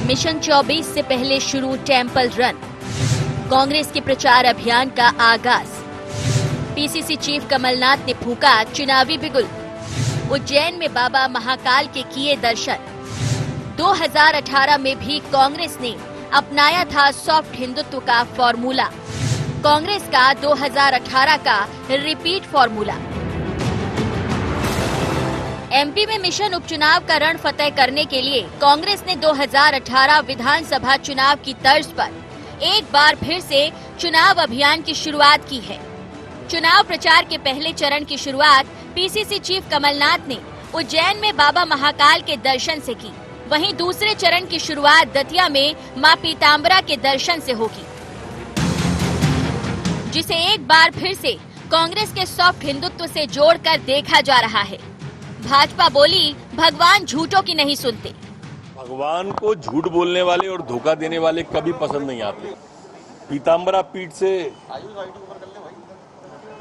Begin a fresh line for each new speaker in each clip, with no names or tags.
Mission 24 से पहले शुरू टेम्पल रन। कांग्रेस के प्रचार अभियान का आगाज। पीसीसी चीफ कमलनाथ ने फूंका चुनावी बिगुल। उज्जैन में बाबा महाकाल के किए दर्शन। 2018 में भी कांग्रेस ने अपनाया था सॉफ्ट हिंदुत्व का फॉर्मूला। कांग्रेस का 2018 का रिपीट फॉर्मूला। एमपी में मिशन उपचुनाव का रण फतेह करने के लिए कांग्रेस ने 2018 विधानसभा चुनाव की तर्ज पर एक बार फिर से चुनाव अभियान की शुरुआत की है। चुनाव प्रचार के पहले चरण की शुरुआत पीसीसी चीफ कमलनाथ ने उज्जैन में बाबा महाकाल के दर्शन से की। वहीं दूसरे चरण की शुरुआत दतिया में मां पीताम्बरा के दर्शन से होगी, जिसे एक बार फिर से कांग्रेस के सॉफ्ट हिंदुत्व से जोड़कर देखा जा रहा है। भाजपा बोली, भगवान झूठों की नहीं सुनते।
भगवान को झूठ बोलने वाले और धोखा देने वाले कभी पसंद नहीं आते। पीताम्बरा पीठ से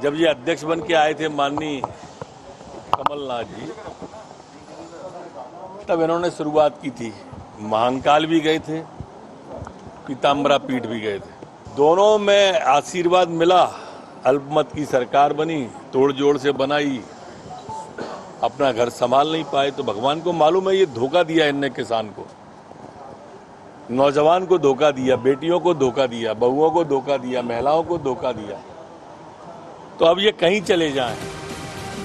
जब ये अध्यक्ष बन के आए थे माननीय कमलनाथ जी, तब इन्होंने शुरुआत की थी। महाकाल भी गए थे, पीताम्बरा पीठ भी गए थे। दोनों में आशीर्वाद मिला। अल्पमत की सरकार बनी, तोड़ जोड़ से बनाई, अपना घर संभाल नहीं पाए। तो भगवान को मालूम है ये धोखा दिया इनने किसान को, नौजवान को धोखा दिया, बेटियों को धोखा दिया, बहुओं को धोखा दिया, महिलाओं को धोखा दिया। तो अब ये कहीं चले जाएं।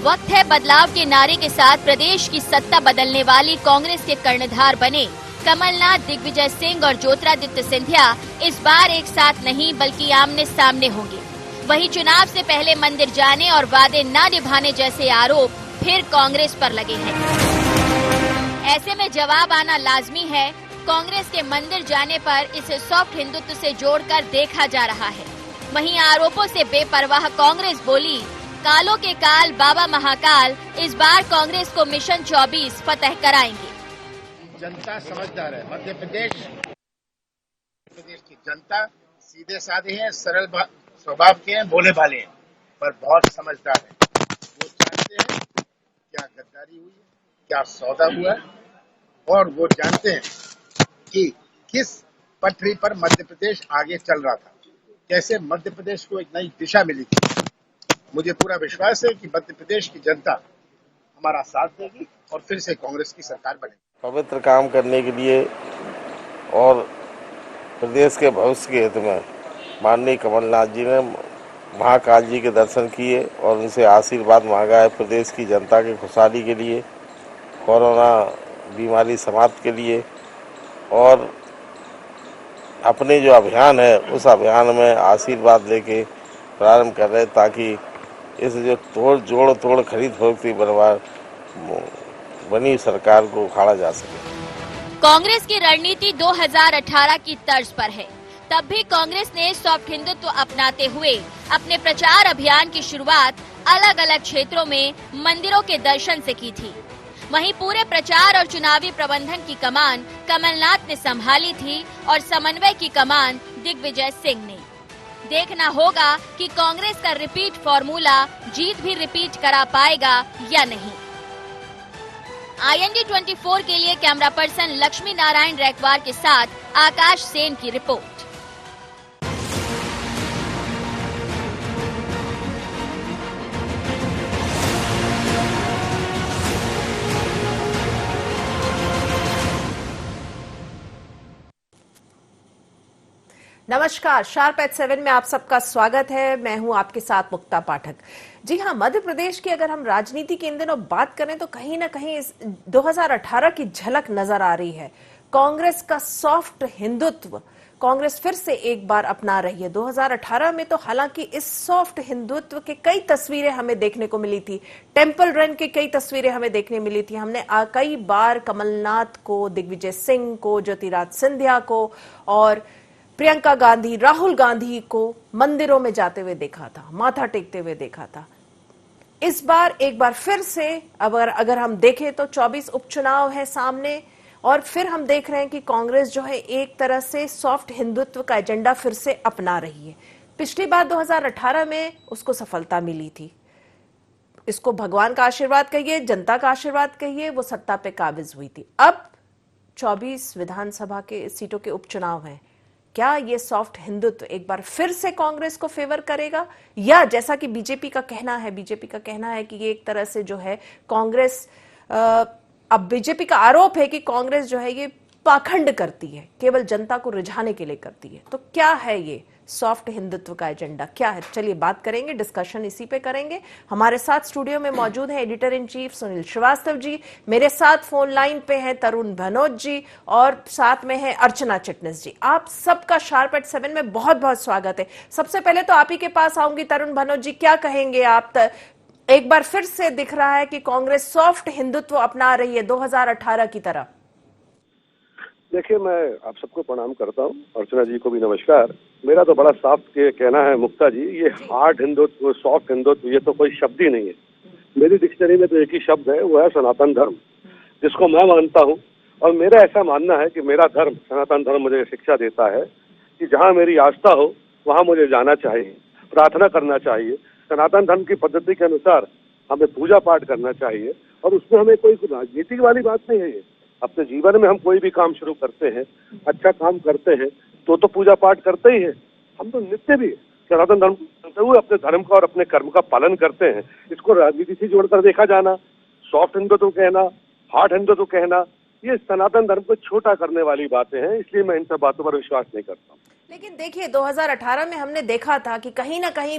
वक्त है बदलाव के नारे के साथ प्रदेश की सत्ता बदलने वाली कांग्रेस के कर्णधार बने कमलनाथ, दिग्विजय सिंह और ज्योतिरादित्य सिंधिया इस बार एक साथ नहीं बल्कि आमने सामने होंगे। वहीं चुनाव से पहले मंदिर जाने और वादे न निभाने जैसे आरोप फिर कांग्रेस पर लगे हैं। ऐसे में जवाब आना लाजमी है। कांग्रेस के मंदिर जाने पर इसे सॉफ्ट हिंदुत्व से जोड़कर देखा जा रहा है। वहीं आरोपों से बेपरवाह कांग्रेस बोली, कालों के काल बाबा महाकाल इस बार कांग्रेस को मिशन 24 फतेह कराएंगे।
जनता समझदार है। मध्य प्रदेश की जनता सीधे साधे हैं, सरल स्वभाव के हैं, भोले भाले हैं, पर बहुत समझदार है। वो जानते हैं क्या गद्दारी हुई है, क्या सौदा हुआ है, और वो जानते हैं कि किस पटरी पर मध्य प्रदेश आगे चल रहा था, कैसे मध्य प्रदेश को एक नई दिशा मिली थी। मुझे पूरा विश्वास है कि मध्य प्रदेश की जनता हमारा साथ देगी और फिर से कांग्रेस की सरकार बनेगी।
पवित्र काम करने के लिए और प्रदेश के भविष्य के हित में माननीय कमलनाथ जी ने महाकाल जी के दर्शन किए और उनसे आशीर्वाद मांगा है प्रदेश की जनता की खुशहाली के लिए, कोरोना बीमारी समाप्त के लिए, और अपने जो अभियान है उस अभियान में आशीर्वाद लेके प्रारंभ कर रहे, ताकि इस जो तोड़ खरीद फरोख्ती बनी सरकार को उखाड़ा जा सके।
कांग्रेस की रणनीति 2018 की तर्ज पर है। तब भी कांग्रेस ने सॉफ्ट हिंदुत्व अपनाते हुए अपने प्रचार अभियान की शुरुआत अलग अलग क्षेत्रों में मंदिरों के दर्शन से की थी। वहीं पूरे प्रचार और चुनावी प्रबंधन की कमान कमलनाथ ने संभाली थी और समन्वय की कमान दिग्विजय सिंह ने। देखना होगा कि कांग्रेस का रिपीट फॉर्मूला जीत भी रिपीट करा पाएगा या नहीं। IND 24 के लिए कैमरा पर्सन लक्ष्मी नारायण रैकवार के साथ आकाश सेन की रिपोर्ट।
नमस्कार, शार्प एट 7 में आप सबका स्वागत है। मैं हूं आपके साथ मुक्ता पाठक। जी हां, मध्य प्रदेश की अगर हम राजनीति की इन दिनों बात करें तो कहीं ना कहीं इस 2018 की झलक नजर आ रही है। कांग्रेस का सॉफ्ट हिंदुत्व कांग्रेस फिर से एक बार अपना रही है। 2018 में तो हालांकि इस सॉफ्ट हिंदुत्व के कई तस्वीरें हमें देखने को मिली थी, टेम्पल रन की कई तस्वीरें हमें देखने मिली थी। हमने कई बार कमलनाथ को, दिग्विजय सिंह को, ज्योतिरादित्य सिंधिया को और प्रियंका गांधी, राहुल गांधी को मंदिरों में जाते हुए देखा था, माथा टेकते हुए देखा था। इस बार एक बार फिर से अगर हम देखें तो 24 उपचुनाव है सामने और फिर हम देख रहे हैं कि कांग्रेस जो है एक तरह से सॉफ्ट हिंदुत्व का एजेंडा फिर से अपना रही है। पिछली बार 2018 में उसको सफलता मिली थी। इसको भगवान का आशीर्वाद कहिए, जनता का आशीर्वाद कहिए, वो सत्ता पे काबिज हुई थी। अब 24 विधानसभा के सीटों के उपचुनाव हैं, क्या ये सॉफ्ट हिंदुत्व एक बार फिर से कांग्रेस को फेवर करेगा, या जैसा कि बीजेपी का कहना है कि ये एक तरह से जो है कांग्रेस, अब बीजेपी का आरोप है कि कांग्रेस जो है ये पाखंड करती है, केवल जनता को रिझाने के लिए करती है। तो क्या है ये सॉफ्ट हिंदुत्व का एजेंडा, क्या है? चलिए बात करेंगे, डिस्कशन इसी पे करेंगे। हमारे साथ स्टूडियो में मौजूद है editor in chief Sunil Srivastava ji, मेरे साथ फोन लाइन पे हैं तरुण भनोत जी, और साथ में है अर्चना चिटनिस जी। आप सबका शार्प एट 7 में बहुत बहुत स्वागत है। सबसे पहले तो आप ही के पास आऊंगी, तरुण भनोत जी, क्या कहेंगे आप? एक बार फिर से दिख रहा है कि कांग्रेस सॉफ्ट हिंदुत्व अपना रही है 2018 की तरह।
देखिए, मैं आप सबको प्रणाम करता हूँ, अर्चना जी को भी नमस्कार। मेरा तो बड़ा साफ कहना है मुक्ता जी, ये हार्ड हिंदुत्व, सॉफ्ट हिंदुत्व, ये तो कोई शब्द ही नहीं है। मेरी डिक्शनरी में तो एक ही शब्द है, वो है सनातन धर्म, जिसको मैं मानता हूँ। और मेरा ऐसा मानना है कि मेरा धर्म, सनातन धर्म, मुझे शिक्षा देता है कि जहाँ मेरी आस्था हो वहाँ मुझे जाना चाहिए, प्रार्थना करना चाहिए। सनातन धर्म की पद्धति के अनुसार हमें पूजा पाठ करना चाहिए, और उसमें हमें कोई राजनीतिक वाली बात नहीं है। अपने जीवन में हम कोई भी काम शुरू करते हैं, अच्छा काम करते हैं, तो पूजा पाठ करते ही हैं। हम तो नित्य भी सनातन धर्म करते हुए अपने धर्म का और अपने कर्म का पालन करते हैं। इसको राजनीति से जोड़कर देखा जाना, सॉफ्ट हिंदुत्व कहना, हार्ड हिंदुत्व कहना, ये सनातन धर्म को छोटा करने वाली बातें हैं। इसलिए मैं इन सब बातों पर विश्वास नहीं करता।
लेकिन देखिए, 2018 में हमने देखा था कि कहीं ना कहीं,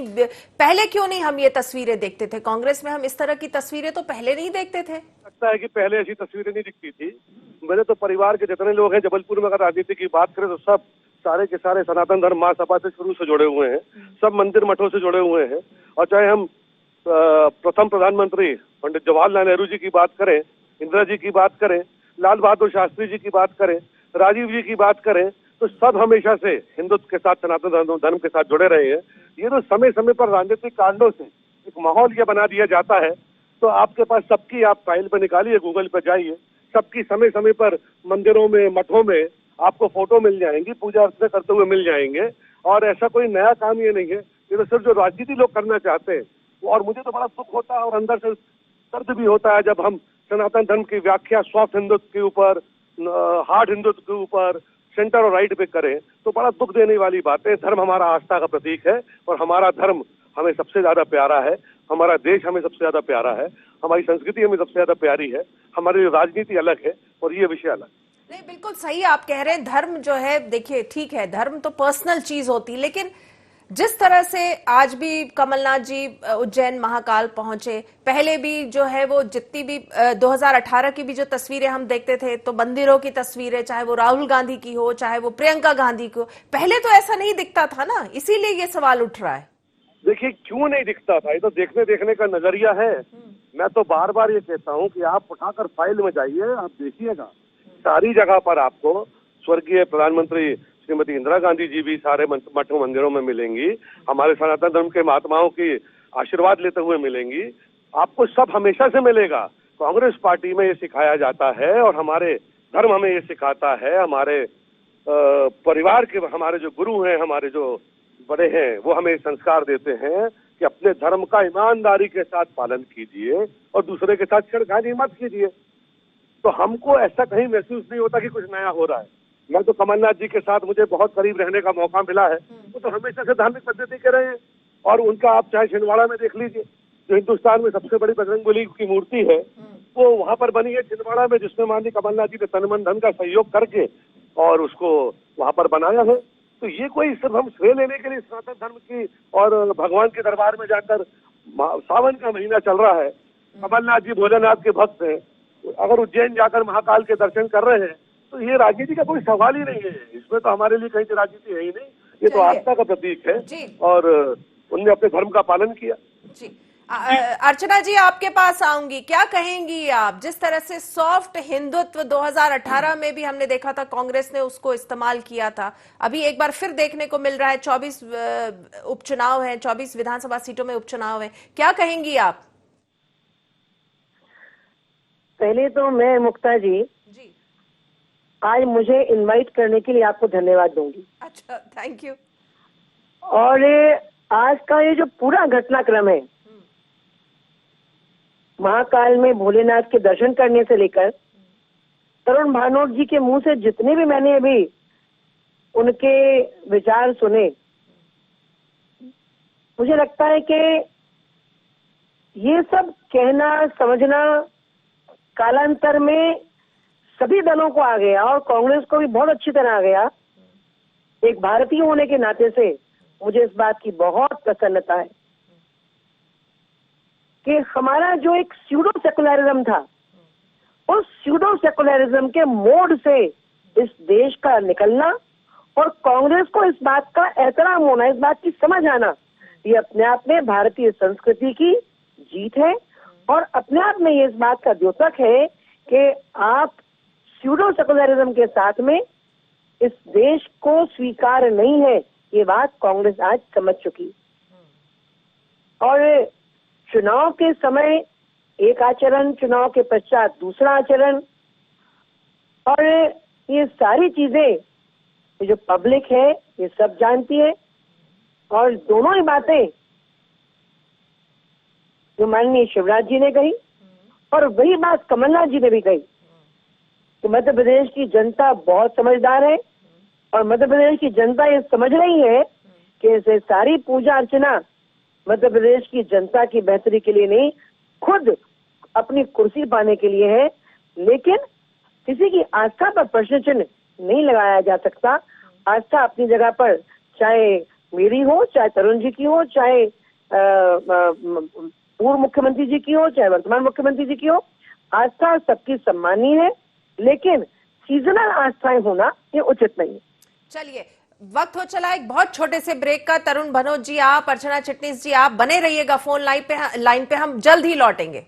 पहले क्यों नहीं हम ये तस्वीरें देखते थे? कांग्रेस में हम इस तरह की तस्वीरें तो पहले नहीं देखते थे।
लगता है कि पहले ऐसी तस्वीरें नहीं दिखती थी। मेरे तो परिवार के जितने लोग हैं जबलपुर में, अगर राजनीति की बात करें तो सब सारे के सारे सनातन धर्म महासभा से शुरू से जुड़े हुए हैं, सब मंदिर मठों से जुड़े हुए हैं। और चाहे हम प्रथम प्रधानमंत्री पंडित जवाहरलाल नेहरू जी की बात करें, इंदिरा जी की बात करें, लाल बहादुर शास्त्री जी की बात करें, राजीव जी की बात करें, तो सब हमेशा से हिंदुत्व के साथ, सनातन धर्म के साथ जुड़े रहे हैं। ये तो समय समय पर राजनीतिक कारणों से एक माहौल ये बना दिया जाता है। तो आपके पास सबकी, आप फाइल पे निकालिए, गूगल पे जाइए, सबकी समय समय पर मंदिरों में, मठों में आपको फोटो मिल जाएंगी, पूजा अर्चना करते हुए मिल जाएंगे। और ऐसा कोई नया काम ये नहीं है, ये तो सिर्फ जो राजनीति लोग करना चाहते हैं। और मुझे तो बड़ा दुख होता है और अंदर से दर्द भी होता है जब हम सनातन धर्म की व्याख्या सॉफ्ट हिंदुत्व के ऊपर, हार्ड हिंदुत्व के ऊपर, सेंटर और राइट पे करें, तो बड़ा दुख देने वाली बात है। धर्म हमारा आस्था का प्रतीक है, और हमारा धर्म हमें सबसे ज्यादा प्यारा है, हमारा देश हमें सबसे ज्यादा प्यारा है, हमारी संस्कृति हमें सबसे ज्यादा प्यारी है, हमारी राजनीति अलग है और ये विषय अलग।
नहीं, बिल्कुल सही आप कह रहे हैं। धर्म जो है, देखिए ठीक है, धर्म तो पर्सनल चीज होती, लेकिन जिस तरह से आज भी कमलनाथ जी उज्जैन महाकाल पहुंचे, पहले भी जो है वो जितनी भी 2018 की भी जो तस्वीरें हम देखते थे, तो मंदिरों की तस्वीरें, चाहे वो राहुल गांधी की हो, चाहे वो प्रियंका गांधी की हो, पहले तो ऐसा नहीं दिखता था ना, इसीलिए ये सवाल उठ रहा है।
देखिए, क्यों नहीं दिखता था, ये तो देखने का नजरिया है। मैं तो बार बार ये कहता हूँ कि आप उठाकर फाइल में जाइए, आप देखिएगा, सारी जगह पर आपको स्वर्गीय प्रधानमंत्री श्रीमती इंदिरा गांधी जी भी सारे मठों मंदिरों में मिलेंगी, हमारे सनातन धर्म के महात्माओं की आशीर्वाद लेते हुए मिलेंगी। आपको सब हमेशा से मिलेगा। कांग्रेस पार्टी में ये सिखाया जाता है, और हमारे धर्म हमें ये सिखाता है, हमारे परिवार के, हमारे जो गुरु हैं, हमारे जो बड़े हैं, वो हमें संस्कार देते हैं कि अपने धर्म का ईमानदारी के साथ पालन कीजिए और दूसरे के साथ छेड़खानी मत कीजिए। तो हमको ऐसा कहीं महसूस नहीं होता कि कुछ नया हो रहा है। मैं तो कमलनाथ जी के साथ मुझे बहुत करीब रहने का मौका मिला है, वो तो हमेशा से धार्मिक पद्धति के रहे हैं। और उनका आप चाहे छिंदवाड़ा में देख लीजिए, जो हिंदुस्तान में सबसे बड़ी बजरंगबली की मूर्ति है, वो वहां पर बनी है छिंदवाड़ा में, जिसमें माननीय कमलनाथ जी ने तन मन धन का सहयोग करके और उसको वहां पर बनाया है। तो ये कोई सिर्फ हम श्रेय लेने के लिए सनातन धर्म की और भगवान के दरबार में जाकर, सावन का महीना चल रहा है, कमलनाथ जी भोलेनाथ के भक्त हैं, अगर उज्जैन जाकर महाकाल के दर्शन कर रहे हैं, तो ये राजनीति का कोई सवाल ही नहीं है। इसमें तो हमारे लिए कहीं राजनीति है ही नहीं, ये तो आस्था का प्रतीक है, और उनने अपने धर्म का पालन किया।
जी, अर्चना जी आपके पास आऊंगी, क्या कहेंगी आप? जिस तरह से सॉफ्ट हिंदुत्व 2018 में भी हमने देखा था, कांग्रेस ने उसको इस्तेमाल किया था, अभी एक बार फिर देखने को मिल रहा है। 24 उपचुनाव हैं, 24 विधानसभा सीटों में उपचुनाव हैं, क्या कहेंगी आप?
पहले तो मैं मुक्ता जी आज मुझे इनवाइट करने के लिए आपको धन्यवाद दूंगी।
अच्छा, थैंक यू।
और आज का ये जो पूरा घटनाक्रम है, महाकाल में भोलेनाथ के दर्शन करने से लेकर तरुण भानोट जी के मुंह से जितने भी मैंने अभी उनके विचार सुने, मुझे लगता है कि ये सब कहना समझना कालांतर में सभी दलों को आ गया और कांग्रेस को भी बहुत अच्छी तरह आ गया। एक भारतीय होने के नाते से मुझे इस बात की बहुत प्रसन्नता है कि हमारा जो एक स्यूडो सेकुलरिज्म था, उस स्यूडो सेकुलरिज्म के मोड से इस देश का निकलना और कांग्रेस को इस बात का एहतराम होना, इस बात की समझ आना, ये अपने आप में भारतीय संस्कृति की जीत है और अपने आप में ये इस बात का द्योतक है कि आप स्यूडो सेकुलरिज्म के साथ में इस देश को स्वीकार नहीं है, ये बात कांग्रेस आज समझ चुकी। और चुनाव के समय एक आचरण, चुनाव के पश्चात दूसरा आचरण, और ये सारी चीजें ये जो पब्लिक है ये सब जानती है। और दोनों ही बातें जो माननीय शिवराज जी ने कही और वही बात कमलनाथ जी ने भी कही कि मध्य प्रदेश की जनता बहुत समझदार है और मध्य प्रदेश की जनता ये समझ रही है कि इसे सारी पूजा अर्चना मध्य प्रदेश की जनता की बेहतरी के लिए नहीं, खुद अपनी कुर्सी पाने के लिए है। लेकिन किसी की आस्था पर प्रश्न चिन्ह नहीं लगाया जा सकता। आस्था अपनी जगह पर, चाहे मेरी हो, चाहे तरुण जी की हो, चाहे पूर्व मुख्यमंत्री जी की हो, चाहे वर्तमान मुख्यमंत्री जी की हो, आस्था सबकी सम्मानीय है, लेकिन सीजनल आस्थाएं होना ये उचित नहीं है।
चलिए, वक्त हो चला एक बहुत छोटे से ब्रेक का। तरुण भनोट जी आप, अर्चना चिटनीस जी आप बने रहिएगा फोन लाइन पे, हम जल्द ही लौटेंगे।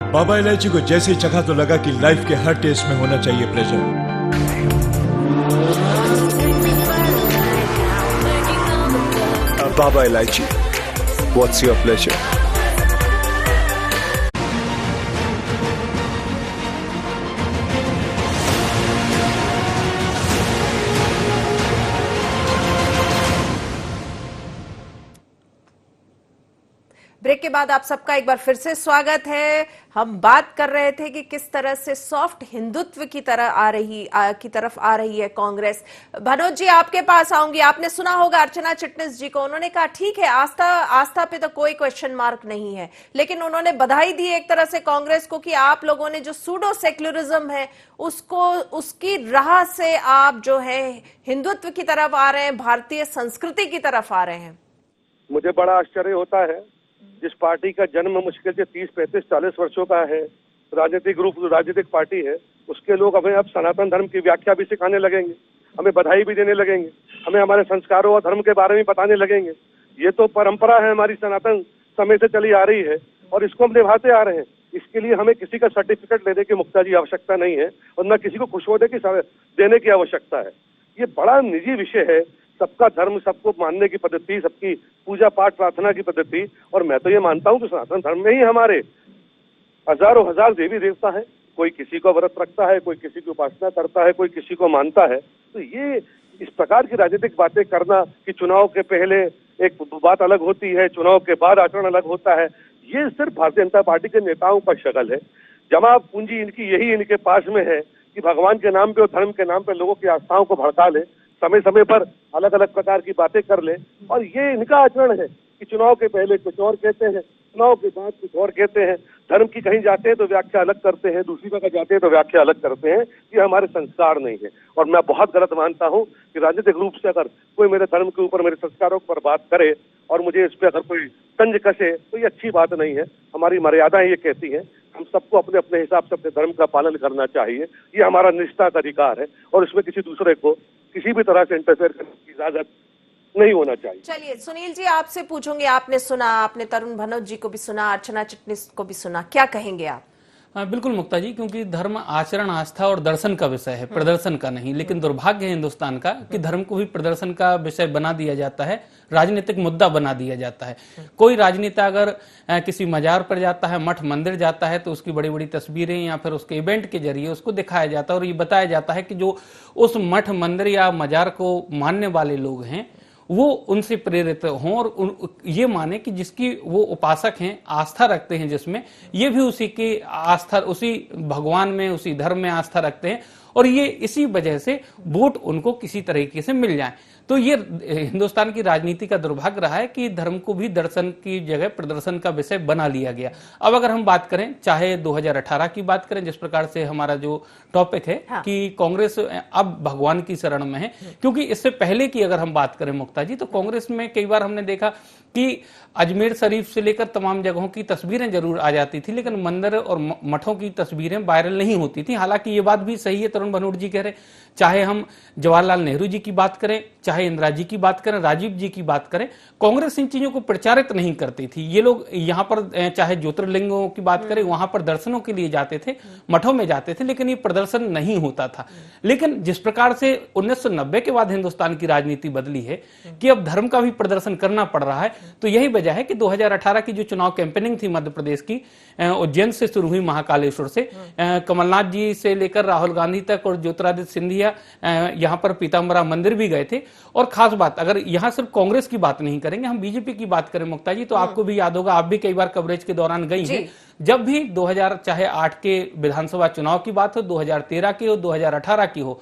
बाबा इलायची को जैसे ही चखा तो लगा कि लाइफ के हर टेस्ट में होना चाहिए प्लेजर। बाबा इलायची, व्हाट्स योर प्लेजर?
ब्रेक के बाद आप सबका एक बार फिर से स्वागत है। हम बात कर रहे थे कि किस तरह से सॉफ्ट हिंदुत्व की तरफ आ रही है कांग्रेस। भनोट जी आपके पास आऊंगी। आपने सुना होगा अर्चना चिटनीस जी को, उन्होंने कहा ठीक है आस्था पे तो कोई क्वेश्चन मार्क नहीं है, लेकिन उन्होंने बधाई दी एक तरह से कांग्रेस को कि आप लोगों ने जो सूडो सेक्युलरिज्म है उसकी राह से आप जो है हिंदुत्व की तरफ आ रहे हैं, भारतीय संस्कृति की तरफ आ रहे हैं।
मुझे बड़ा आश्चर्य होता है, जिस पार्टी का जन्म मुश्किल से 30, 35, 40 वर्षों का है, राजनीतिक पार्टी है, उसके लोग हमें अब सनातन धर्म की व्याख्या भी सिखाने लगेंगे, हमें बधाई भी देने लगेंगे, हमें हमारे संस्कारों और धर्म के बारे में बताने लगेंगे। ये तो परंपरा है हमारी, सनातन समय से चली आ रही है और इसको हम निभाते आ रहे हैं। इसके लिए हमें किसी का सर्टिफिकेट लेने की मुक्ता जी आवश्यकता नहीं है और न किसी को खुश होने की देने की आवश्यकता है। ये बड़ा निजी विषय है, सबका धर्म, सबको मानने की पद्धति, सबकी पूजा पाठ प्रार्थना की पद्धति। और मैं तो ये मानता हूँ कि सनातन धर्म में ही हमारे हजारों हजार देवी देवता है। कोई किसी को व्रत रखता है, कोई किसी की उपासना करता है, कोई किसी को मानता है। तो ये इस प्रकार की राजनीतिक बातें करना कि चुनाव के पहले एक बात अलग होती है, चुनाव के बाद आचरण अलग होता है, ये सिर्फ भारतीय जनता पार्टी के नेताओं का शगल है। जमा पूंजी इनकी यही इनके पास में है कि भगवान के नाम पे और धर्म के नाम पे लोगों की आस्थाओं को भड़का ले, समय समय पर अलग अलग प्रकार की बातें कर ले। और ये इनका आचरण है कि चुनाव के पहले कुछ और कहते हैं, चुनाव के बाद कुछ और कहते हैं, धर्म की कहीं जाते हैं तो व्याख्या अलग करते हैं, दूसरी जगह जाते हैं तो व्याख्या अलग करते हैं। ये हमारे संस्कार नहीं है और मैं बहुत गलत मानता हूँ कि राजनीतिक रूप से अगर कोई मेरे धर्म के ऊपर, मेरे संस्कारों पर बात करे और मुझे इस पर अगर कोई तंज कसे तो ये अच्छी बात नहीं है। हमारी मर्यादाएं ये कहती हैं हम सबको अपने अपने हिसाब से अपने धर्म का पालन करना चाहिए, ये हमारा निष्ठा का अधिकार है और इसमें किसी दूसरे को किसी भी तरह से इंटरफेयर करने की इजाजत नहीं होना चाहिए।
चलिए सुनील जी आपसे पूछूंगे, आपने सुना, आपने तरुण भनोट जी को भी सुना, अर्चना चिटनीस को भी सुना, क्या कहेंगे आप?
हाँ बिल्कुल मुक्ता जी, क्योंकि धर्म आचरण, आस्था और दर्शन का विषय है, प्रदर्शन का नहीं। लेकिन दुर्भाग्य है हिंदुस्तान का कि धर्म को भी प्रदर्शन का विषय बना दिया जाता है, राजनीतिक मुद्दा बना दिया जाता है। कोई राजनेता अगर किसी मजार पर जाता है, मठ मंदिर जाता है, तो उसकी बड़ी बड़ी तस्वीरें या फिर उसके इवेंट के जरिए उसको दिखाया जाता है और ये बताया जाता है कि जो उस मठ मंदिर या मजार को मानने वाले लोग हैं वो उनसे प्रेरित हों और ये माने कि जिसकी वो उपासक हैं, आस्था रखते हैं, जिसमें ये भी उसी की आस्था, उसी भगवान में, उसी धर्म में आस्था रखते हैं और ये इसी वजह से वोट उनको किसी तरीके से मिल जाए। तो ये हिंदुस्तान की राजनीति का दुर्भाग्य रहा है कि धर्म को भी दर्शन की जगह प्रदर्शन का विषय बना लिया गया। अब अगर हम बात करें, चाहे 2018 की बात करें, जिस प्रकार से हमारा जो टॉपिक है हाँ। कि कांग्रेस अब भगवान की शरण में है, क्योंकि इससे पहले की अगर हम बात करें मुक्ता जी, तो कांग्रेस में कई बार हमने देखा कि अजमेर शरीफ से लेकर तमाम जगहों की तस्वीरें जरूर आ जाती थी, लेकिन मंदिर और मठों की तस्वीरें वायरल नहीं होती थी। हालांकि ये बात भी सही है, तरुण भनोट जी कह रहे, चाहे हम जवाहरलाल नेहरू जी की बात करें, चाहे इंदिरा जी की बात करें, राजीव जी की बात करें, कांग्रेस इन चीजों को प्रचारित नहीं करती थी। ये लोग यहाँ पर चाहे ज्योतिर्लिंगों की बात करें, वहां पर दर्शनों के लिए जाते थे, मठों में जाते थे, लेकिन ये प्रदर्शन नहीं होता था। लेकिन जिस प्रकार से 1990 के बाद हिंदुस्तान की राजनीति बदली है कि अब धर्म का भी प्रदर्शन करना पड़ रहा है, तो यही वजह है कि 2018 की जो चुनाव कैंपेनिंग थी मध्य प्रदेश की, उज्जैन से शुरू हुई, महाकालेश्वर से, कमलनाथ जी से लेकर राहुल गांधी तक और ज्योतिरादित्य सिंधिया यहां पर पीताम्बरा मंदिर भी गए थे। और खास बात, अगर यहां सिर्फ कांग्रेस की बात नहीं करेंगे, हम बीजेपी की बात करें मुक्ता जी, तो आपको भी याद होगा, आप भी कई बार कवरेज के दौरान गई हैं, जब भी 2008 के विधानसभा चुनाव की बात हो, 2013 की हो, 2018 की हो,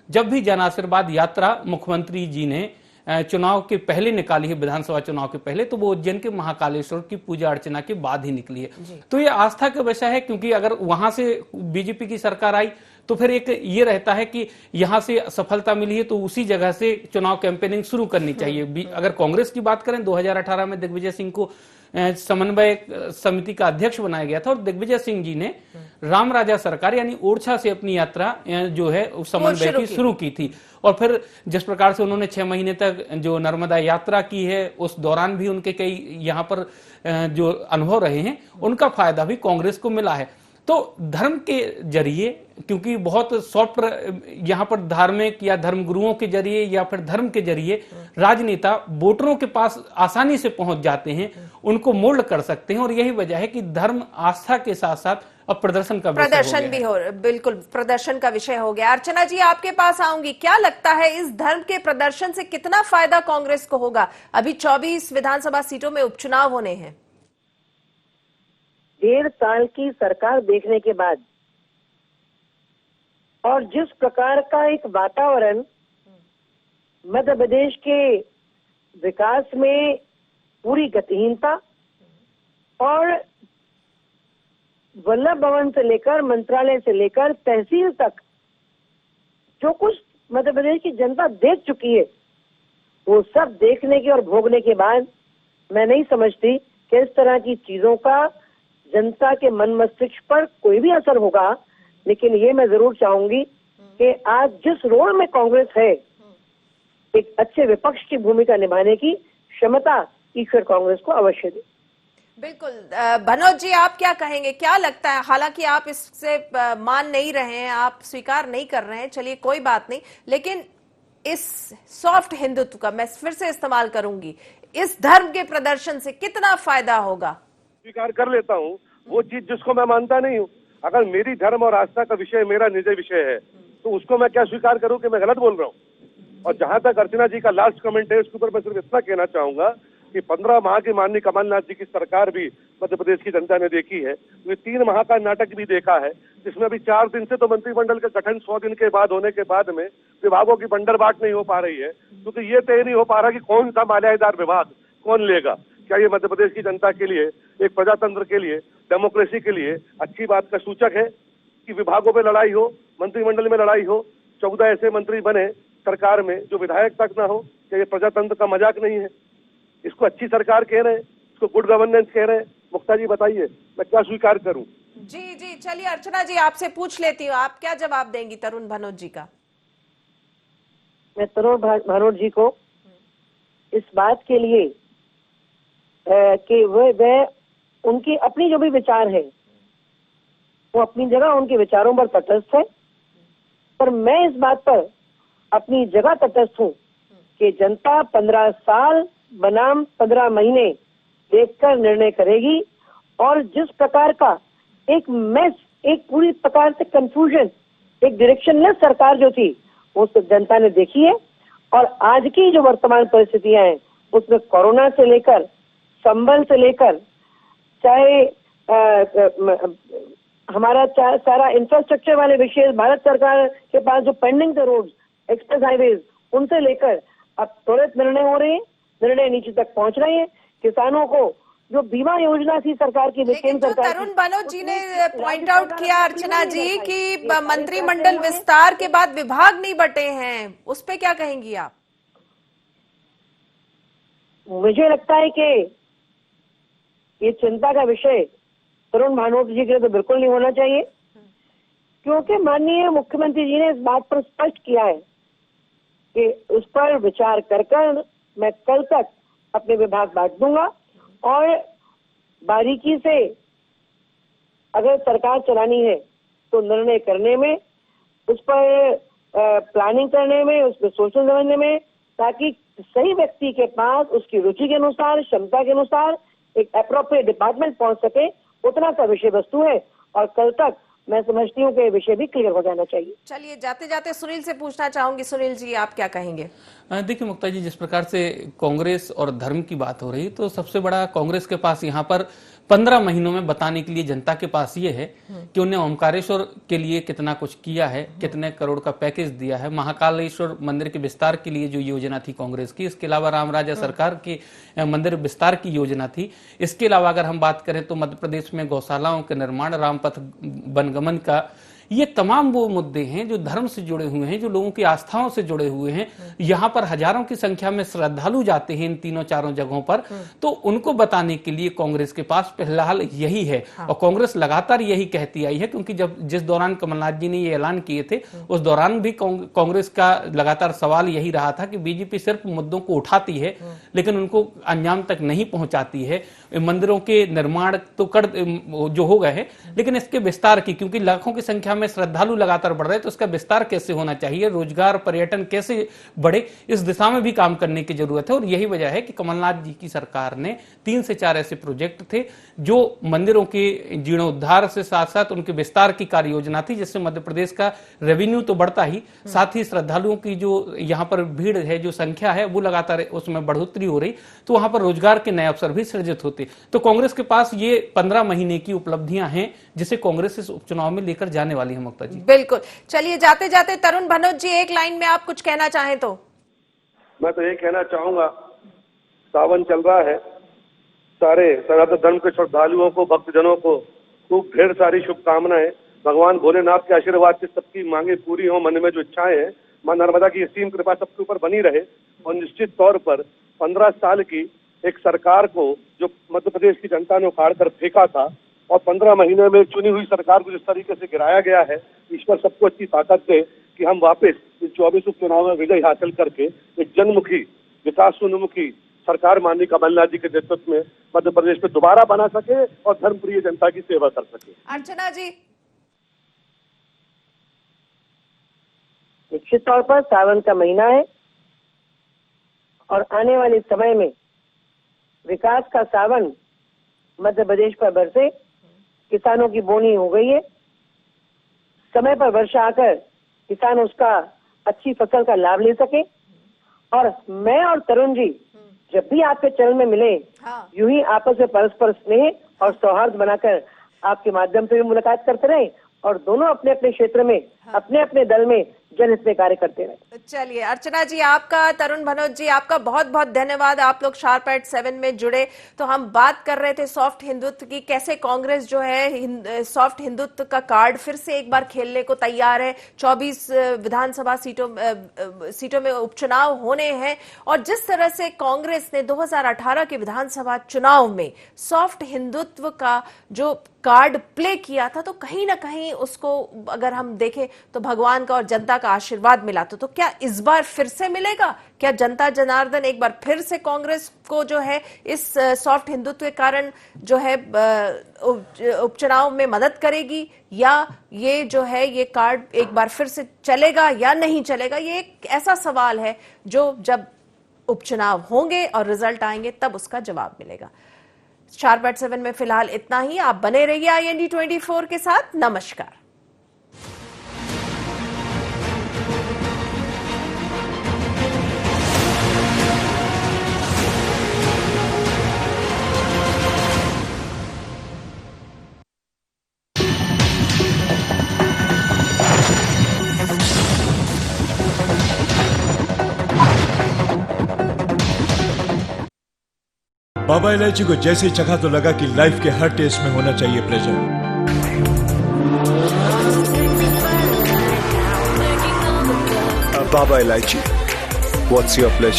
जब भी जन आशीर्वाद यात्रा मुख्यमंत्री जी ने चुनाव के पहले निकाली है, विधानसभा चुनाव के पहले, तो वो उज्जैन के महाकालेश्वर की पूजा अर्चना के बाद ही निकली है। तो ये आस्था का विषय है, क्योंकि अगर वहां से बीजेपी की सरकार आई तो फिर एक ये रहता है कि यहां से सफलता मिली है तो उसी जगह से चुनाव कैंपेनिंग शुरू करनी चाहिए। अगर कांग्रेस की बात करें, 2018 में दिग्विजय सिंह को समन्वय समिति का अध्यक्ष बनाया गया था और दिग्विजय सिंह जी ने राम राजा सरकार यानी ओरछा से अपनी यात्रा जो है समन्वय की शुरू की थी। और फिर जिस प्रकार से उन्होंने 6 महीने तक जो नर्मदा यात्रा की है, उस दौरान भी उनके कई यहाँ पर जो अनुभव रहे हैं, उनका फायदा भी कांग्रेस को मिला है। तो धर्म के जरिए, क्योंकि बहुत सॉफ्ट यहाँ पर धार्मिक या धर्म गुरुओं के जरिए या फिर धर्म के जरिए राजनेता वोटरों के पास आसानी से पहुंच जाते हैं, उनको मोल्ड कर सकते हैं। और यही वजह है कि धर्म आस्था के साथ साथ अब प्रदर्शन का
प्रदर्शन भी हो, बिल्कुल प्रदर्शन का विषय हो गया। अर्चना जी, आपके पास आऊंगी, क्या लगता है इस धर्म के प्रदर्शन से कितना फायदा कांग्रेस को होगा? अभी 24 विधानसभा सीटों में उपचुनाव होने हैं।
1.5 साल की सरकार देखने के बाद और जिस प्रकार का एक वातावरण मध्य प्रदेश के विकास में पूरी गतिहीनता और वल्लभ भवन से लेकर मंत्रालय से लेकर तहसील तक जो कुछ मध्य प्रदेश की जनता देख चुकी है, वो सब देखने के और भोगने के बाद मैं नहीं समझती कि इस तरह की चीजों का जनता के मन मस्तिष्क पर कोई भी असर होगा। लेकिन ये मैं जरूर चाहूंगी कि आज जिस रोल में कांग्रेस है, एक अच्छे विपक्ष की भूमिका निभाने की क्षमता ईश्वर कांग्रेस को अवश्य दे।
बिल्कुल। भनोट जी, आप क्या कहेंगे? क्या लगता है, हालांकि आप इससे मान नहीं रहे हैं, आप स्वीकार नहीं कर रहे हैं, चलिए कोई बात नहीं, लेकिन इस सॉफ्ट हिंदुत्व का मैं फिर से इस्तेमाल करूंगी, इस धर्म के प्रदर्शन से कितना फायदा होगा?
स्वीकार कर लेता हूँ वो चीज जिसको मैं मानता नहीं हूँ। अगर मेरी धर्म और आस्था का विषय मेरा निजी विषय है तो उसको मैं क्या स्वीकार करूँ कि मैं गलत बोल रहा हूँ? और जहां तक अर्चना जी का लास्ट कमेंट है, उसके ऊपर मैं सिर्फ इतना कहना चाहूंगा कि 15 माह की माननीय कमलनाथ जी की सरकार भी मध्य प्रदेश की जनता ने देखी है। ये 3 माह का नाटक भी देखा है, जिसमें अभी 4 दिन से तो मंत्रिमंडल का गठन 100 दिन के बाद होने के बाद में विभागों की बंडरबाट नहीं हो पा रही है, क्योंकि ये तय नहीं हो पा रहा कि कौन सा माल्यादार विभाग कौन लेगा। क्या ये मध्य प्रदेश की जनता के लिए, एक प्रजातंत्र के लिए, डेमोक्रेसी के लिए अच्छी बात का सूचक है कि विभागों में लड़ाई हो, मंत्रिमंडल में लड़ाई हो, 14 ऐसे मंत्री बने सरकार में जो विधायक तक ना हो? क्या ये प्रजातंत्र का मजाक नहीं है? इसको अच्छी सरकार कह रहे हैं, इसको गुड गवर्नेंस कह रहे हैं। मुक्ता जी बताइए, मैं क्या स्वीकार करूं?
जी जी, चलिए अर्चना जी आपसे पूछ लेती हूँ, आप क्या जवाब देंगी तरुण भनोट जी का?
मैं तरुण भनोट जी को इस बात के लिए कि वह उनकी अपनी जो भी विचार है वो अपनी जगह उनके विचारों पर तटस्थ है, पर मैं इस बात पर अपनी जगह तटस्थ हूँ कि जनता 15 साल बनाम 15 महीने देखकर निर्णय करेगी। और जिस प्रकार का एक मेस, एक पूरी प्रकार से कंफ्यूजन, एक डायरेक्शनलेस सरकार जो थी, वो जनता ने देखी है। और आज की जो वर्तमान परिस्थितियां हैं, उसमें कोरोना से लेकर, संबल से लेकर, चाहे हमारा सारा इंफ्रास्ट्रक्चर वाले विषय, भारत सरकार के पास जो पेंडिंग थे रोड्स, एक्सप्रेस हाईवेज, उनसे लेकर अब त्वरित निर्णय हो रहे हैं, निर्णय नीचे तक पहुंच रहे हैं। किसानों को जो बीमा योजना थी सरकार की,
लेकिन जो तरुण भनोत जी ने पॉइंट आउट किया अर्चना जी कि मंत्रिमंडल विस्तार के बाद विभाग नहीं बटे हैं, उस पे क्या कहेंगी आप?
मुझे लगता है कि ये चिंता का विषय तरुण भनोत जी के लिए तो बिल्कुल नहीं होना चाहिए, क्योंकि माननीय मुख्यमंत्री जी ने इस बात पर स्पष्ट किया है कि उस पर विचार कर मैं कल तक अपने विभाग बांट दूंगा और बारीकी से अगर सरकार चलानी है तो निर्णय करने में, उस पर प्लानिंग करने में, उस पर सोचने समझने में, ताकि सही व्यक्ति के पास उसकी रुचि के अनुसार, क्षमता के अनुसार एक अप्रोप्रिएट डिपार्टमेंट पहुंच सके, उतना सा विषय वस्तु है। और कल तक मैं समझती हूँ कि विषय भी क्लियर हो जाना चाहिए।
चलिए जाते जाते सुनील से पूछना चाहूंगी, सुनील जी आप क्या कहेंगे?
देखिए मुक्ता जी, जिस प्रकार से कांग्रेस और धर्म की बात हो रही, तो सबसे बड़ा कांग्रेस के पास यहाँ पर 15 महीनों में बताने के लिए जनता के पास ये है कि उन्हें ओमकारेश्वर के लिए कितना कुछ किया है, कितने करोड़ का पैकेज दिया है, महाकालेश्वर मंदिर के विस्तार के लिए जो योजना थी कांग्रेस की, इसके अलावा रामराजा सरकार के मंदिर विस्तार की योजना थी। इसके अलावा अगर हम बात करें तो मध्य प्रदेश में गौशालाओं के निर्माण, रामपथ वनगमन का, ये तमाम वो मुद्दे हैं जो धर्म से जुड़े हुए हैं, जो लोगों की आस्थाओं से जुड़े हुए हैं। यहाँ पर हजारों की संख्या में श्रद्धालु जाते हैं इन तीनों चारों जगहों पर, तो उनको बताने के लिए कांग्रेस के पास फिलहाल यही है। और कांग्रेस लगातार यही कहती आई है, क्योंकि जिस दौरान कमलनाथ जी ने ये ऐलान किए थे, उस दौरान भी कांग्रेस का लगातार सवाल यही रहा था कि बीजेपी सिर्फ मुद्दों को उठाती है लेकिन उनको अंजाम तक नहीं पहुंचाती है। मंदिरों के निर्माण तो जो हो गए हैं, लेकिन इसके विस्तार की, क्योंकि लाखों की संख्या में श्रद्धालु लगातार बढ़ रहे हैं, तो इसका विस्तार कैसे होना चाहिए, रोजगार पर्यटन कैसे बढ़े, इस दिशा में भी काम करने की जरूरत है। और यही वजह है कि कमलनाथ जी की सरकार ने 3 से 4 ऐसे प्रोजेक्ट थे जो मंदिरों के जीर्णोद्धार से साथ साथ उनके विस्तार की कार्य योजना थी, जिससे मध्य प्रदेश का रेवेन्यू तो बढ़ता ही, साथ ही श्रद्धालुओं की जो यहाँ पर भीड़ है, जो संख्या है, वो लगातार उसमें बढ़ोतरी हो रही, तो वहां पर रोजगार के नए अवसर भी सृजित होते। तो कांग्रेस के पास ये 15 महीने की उपलब्धियां हैं जिसे कांग्रेस इस उपचुनाव में लेकर जाने वाली है। मुक्ता जी
बिल्कुल। चलिए जाते जाते तरुण भनोत जी एक लाइन में आप कुछ कहना चाहें तो?
मैं तो ये कहना चाहूंगा, सावन चल रहा है, सारे सनातन धर्म के श्रद्धालुओं को, भक्तजनों को खूब ढेर सारी शुभकामनाएं। भगवान भोलेनाथ के आशीर्वाद से सबकी मांगे पूरी हो, मन में जो इच्छाएं हैं, मां नर्मदा की असीम कृपा सबके ऊपर बनी रहे। और निश्चित तौर पर 15 साल की एक सरकार को जो मध्य प्रदेश की जनता ने उखाड़ कर फेंका था, और 15 महीने में चुनी हुई सरकार को जिस तरीके से गिराया गया है, ईश्वर सबको अच्छी ताकत दे कि हम वापस इस 24 उपचुनाव में विजय हासिल करके एक जनमुखी, विकासोन्मुखी सरकार माननीय कमलनाथ जी के नेतृत्व में मध्य प्रदेश में दोबारा बना सके और धर्मप्रिय जनता की सेवा कर सके।
अर्चना जी?
निश्चित तौर पर सावन का महीना है और आने वाले समय में विकास का सावन मध्य प्रदेश पर बरसे। किसानों की बोनी हो गई है, समय पर वर्षा आकर किसान उसका अच्छी फसल का लाभ ले सके। और मैं और तरुण जी जब भी आपके चरण में मिले, यूं ही आपस में परस्पर स्नेह और सौहार्द बनाकर आपके माध्यम से भी मुलाकात करते रहे और दोनों अपने अपने क्षेत्र में, अपने अपने दल में जनहित में कार्य करते रहे।
चलिए अर्चना जी आपका, तरुण भनोत जी आपका बहुत बहुत धन्यवाद। आप लोग शार्प@7 में जुड़े। तो हम बात कर रहे थे सॉफ्ट हिंदुत्व की, कैसे कांग्रेस जो है सॉफ्ट हिंदुत्व का कार्ड फिर से एक बार खेलने को तैयार है। 24 विधानसभा सीटों में उपचुनाव होने हैं और जिस तरह से कांग्रेस ने 2018 के विधानसभा चुनाव में सॉफ्ट हिंदुत्व का जो कार्ड प्ले किया था, तो कहीं ना कहीं उसको अगर हम देखें तो भगवान का और जनता का आशीर्वाद मिला तो क्या इस बार फिर से मिलेगा? क्या जनता जनार्दन एक बार फिर से कांग्रेस को जो है इस सॉफ्ट हिंदुत्व के कारण जो है उपचुनाव में मदद करेगी, या ये जो है ये कार्ड एक बार फिर से चलेगा या नहीं चलेगा? ये एक ऐसा सवाल है जो जब उपचुनाव होंगे और रिजल्ट आएंगे तब उसका जवाब मिलेगा। 4/7 में फिलहाल इतना ही। आप बने रहिए IND 24 के साथ। नमस्कार।
बाबा इलायची को जैसे ही चखा तो लगा कि लाइफ के हर टेस्ट में होना चाहिए pleasure.
Baba Ilaichi, what's your pleasure?